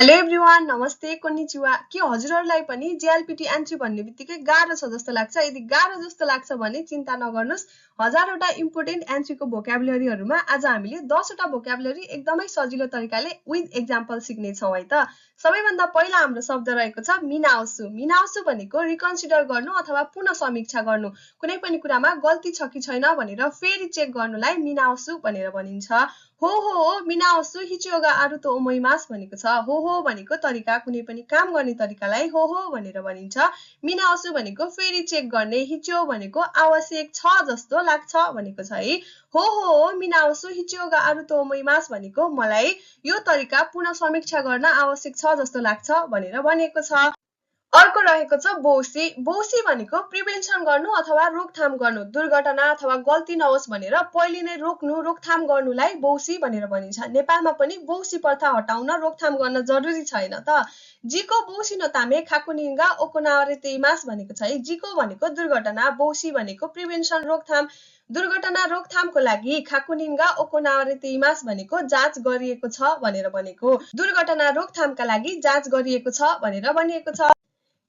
Hello everyone, नमस्ते, कोन्निचिवा। के हजुरहरूलाई पनि जेएलपिटी एन्ट्री भन्ने बित्तिकै गाह्रो छ जस्तो लाग्छ? यदि गाह्रो जस्तो लाग्छ भने चिन्ता नगर्नुहोस्। हजारवटा इम्पोर्टेन्ट एन्ट्रीको भोक्याबुलरीहरूमा आज हामीले 10वटा भोक्याबुलरी एकदमै सजिलो तरिकाले विथ एक्जाम्पल सिक्नेछौँ है त। सबैभन्दा पहिला हाम्रो शब्द रहेको छ मिनाउसु। मिनाउसु भनेको रिकन्सिडर गर्नु अथवा पुनः समीक्षा गर्नु। कुनै पनि कुरामा गल्ती छ कि छैन भनेर फेरि चेक गर्नुलाई मिनाउसु भनेर भनिन्छ। हो मिनाउसु हिचियोगा आरुतो ओमोइमास भनेको छ। हो भनेको तरिका, कुनै पनि काम गर्ने तरिकालाई हो भनेर भनिन्छ। मिनाउसु भनेको फेरि चेक गर्ने, हिचियो भनेको आवश्यक छ जस्तो लाग्छ भनेको छ है। हो मिनाउसु हिचियोगा आरुतो ओमोइमास भनेको मलाई यो तरिका पुनः समीक्षा गर्न आवश्यक छ जस्तो लाग्छ भनेर भनेको छ। अर्को रहेको छ बौसी। बौसी भनेको प्रिभेन्सन गर्नु अथवा रोकथाम गर्नु। दुर्घटना अथवा गल्ती नहोस् भनेर पहिले नै रोक्नु, रोकथाम गर्नुलाई बौसी भनेर भनिन्छ। नेपालमा पनि बौसी प्रथा हटाउन रोकथाम गर्न जरुरी छैन त। जिको बौसी नो तामे खाकुनिगा ओकोनावरे तेइमास भनेको छ है। जिको भनेको दुर्घटना, बौसी भनेको प्रिभेन्सन रोकथाम। दुर्घटना रोकथामको लागि खाकुनिगा ओकोनावरे तेइमास भनेको जाँच गरिएको छ भनेर भनेको। दुर्घटना रोकथामका लागि जाँच गरिएको छ भनेर भनिएको छ।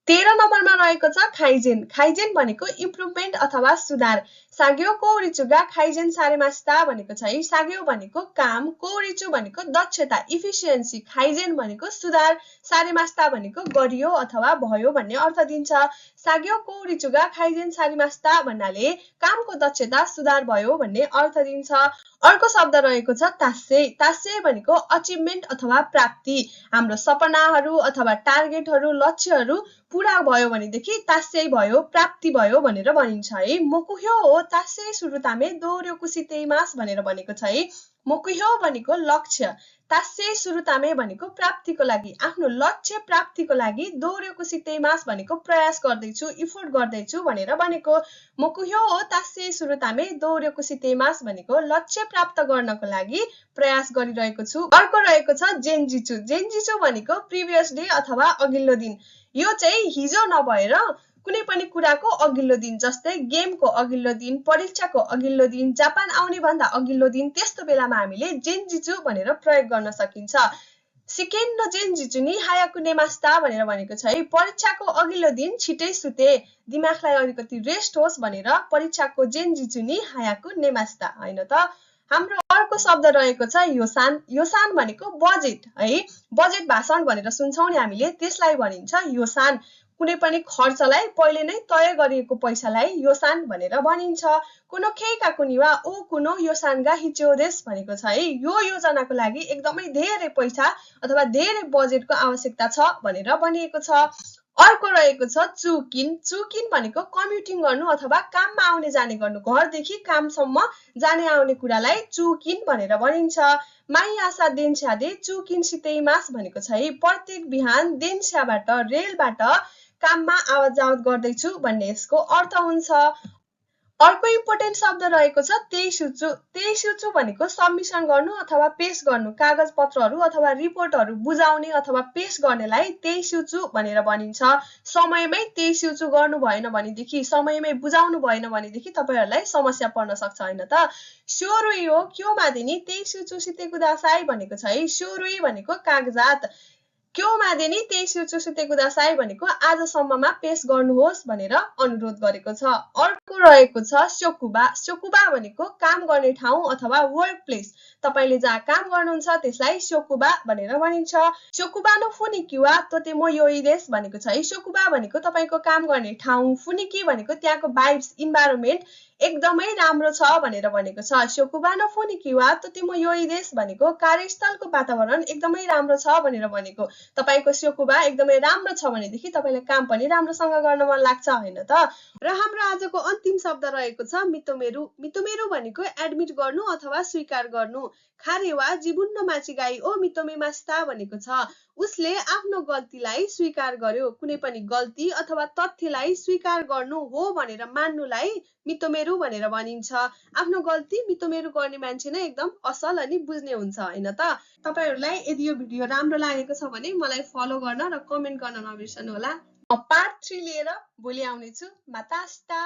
13 नम्बरमा रहेको छ खाइजेन। खाइजेन भनेको इम्प्रुभमेन्ट अथवा सुधार। साग्यो कौरिचुगा खाइजेन सारेमास्ता भनेको छ है। साग्यो भनेको काम, कौरिचु भनेको दक्षता, इफिसियन्सी, खाइजेन भनेको सुधार, सारेमास्ता भनेको गरियो अथवा भयो भन्ने अर्थ दिन्छ। साग्यो कौरिचुगा खाइजेन सारेमास्ता भन्नाले कामको दक्षता सुधार भयो भन्ने अर्थ दिन्छ। अर्को शब्द रहेको छ तासे। तासे भनेको अचिभमेन्ट अथवा प्राप्ति। हाम्रो सपनाहरू अथवा टार्गेटहरू, लक्ष्यहरू पूरा भयो भनेदेखि तासे भयो, प्राप्ति भयो भनेर भनिन्छ है। मोकुह्यो हो तासे सुरुतामे दोर्योकुसितेइमास भनेर भनेको छ है। मोकुह्यो भनेको लक्ष्य, तासे सुरुतामे भनेको प्राप्तिको लागि, आफ्नो लक्ष्य प्राप्तिको लागि, दोर्योकुसितेइमास भनेको प्रयास गर्दैछु, इफोर्ट गर्दैछु भनेर भनेको। मोकुह्यो हो तासे सुरुतामे दोर्योकुसितेइमास भनेको लक्ष्य प्राप्त गर्नको लागि प्रयास गरिरहेको छु। अर्को रहेको छ जेन्जिचु। जेन्जिचु भनेको प्रिभियस डे अथवा अघिल्लो दिन। यो चाहिँ हिजो नभएर कुनै पनि कुराको अघिल्लो दिन, जस्तै गेमको अघिल्लो दिन, परीक्षाको अघिल्लो दिन, जापान आउने भन्दा अघिल्लो दिन, त्यस्तो बेलामा हामीले जेन्जिचु भनेर प्रयोग गर्न सकिन्छ। सिकेन न जेन्जिचु नि हायाकु नेमास्ता भनेर भनेको छ है। परीक्षाको अघिल्लो दिन छिटै सुते, दिमागलाई अलिकति रेस्ट होस् भनेर परीक्षाको जेन्जिचु नि हायाकु नेमास्ता हैन त। हाम्रो अर्को शब्द रहेको छ योसान। योसान भनेको बजेट है। बजेट भाषण भनेर सुन्छौँ नि हामीले, त्यसलाई भनिन्छ योसान। कुनै पनि खर्चलाई पहिले नै तय गरिएको पैसालाई योसान भनेर भनिन्छ। कुनो केइका कुनिवा ओ कुनो योसानगा हिचोदेस भनेको छ है। यो योजनाको लागि एकदमै धेरै पैसा अथवा धेरै बजेटको आवश्यकता छ भनेर भनिएको छ। अर्को रहेको छ चुकिन। चुकिन भनेको कम्युटिङ गर्नु अथवा काममा आउने जाने गर्नु। घरदेखि कामसम्म जाने आउने कुरालाई चुकिन भनेर भनिन्छ। माई आशा देन्स्यादे चुकिन सितेइमास भनेको छ है। प्रत्येक बिहान देन्स्याबाट, रेलबाट काममा आवत जावत गर्दैछु भन्ने यसको अर्थ हुन्छ। अर्को इम्पोर्टेन्ट शब्द रहेको छ तेइसुचु। तेइसुचु भनेको सबमिसन गर्नु अथवा पेश गर्नु। कागज पत्रहरू अथवा रिपोर्टहरू बुझाउने अथवा पेश गर्नेलाई तेइसुचु भनेर भनिन्छ। समयमै तेइसुचु गर्नु भएन भनेदेखि, समयमै बुझाउनु भएन भनेदेखि तपाईहरुलाई समस्या पर्न सक्छ हैन त। स्योरुई हो क्यो मादेनी तेइसुचु सितेकुदासाई भनेको छ है। स्योरुई भनेको कागजात, क्यो मादेनी तेइसुचु सितेकुदासाई भनेको आजसम्ममा पेश गर्नुहोस् भनेर अनुरोध गरेको छ। अर्को रहेको छ स्योकुबा। स्योकुबा भनेको काम गर्ने ठाउँ अथवा वर्क प्लेस। तपाईले जहाँ काम गर्नुहुन्छ त्यसलाई स्योकुबा भनेर भनिन्छ। स्योकुबा नो फुनिकिवा तोतेमो योइदेस भनेको छ है। स्योकुबा भनेको तपाईको काम गर्ने ठाउँ, फुनिकी भनेको त्यहाँको भाइब्स, इन्भाइरोमेन्ट एकदमै राम्रो छ भनेर भनेको छ। स्योकुबा नो फुनिकिवा तोतेमो योइदेस भनेको कार्यस्थलको वातावरण एकदमै राम्रो छ भनेर भनेको। तपाईको स्योकुबा एकदमै राम्रो छ भनेदेखि तपाईलाई काम पनि राम्रोसँग गर्न मन लाग्छ हैन त। र हाम्रो आजको अन्तिम शब्द रहेको छ मितोमेरु। मितोमेरु भनेको एडमिट गर्नु अथवा स्वीकार गर्नु। खारेवा जिबुन्न माचिगाई ओ मितोमेमास्ता भनेको छ। उसले आफ्नो गल्तीलाई स्वीकार गर्यो। कुनै पनि गल्ती अथवा तथ्यलाई स्वीकार गर्नु हो भनेर मान्नुलाई मितोमेरु भनेर भनिन्छ। आफ्नो गल्ती मितोमेरु गर्ने मान्छे नै एकदम असल अनि बुझ्ने हुन्छ हैन त। तपाईहरुलाई यदि यो भिडियो राम्रो लागेको छ भने मलाई फलो गर्न र कमेन्ट गर्न नबिर्सनु होला। म पार्ट 3 लिएर भोलि आउने छु। मातास्ता।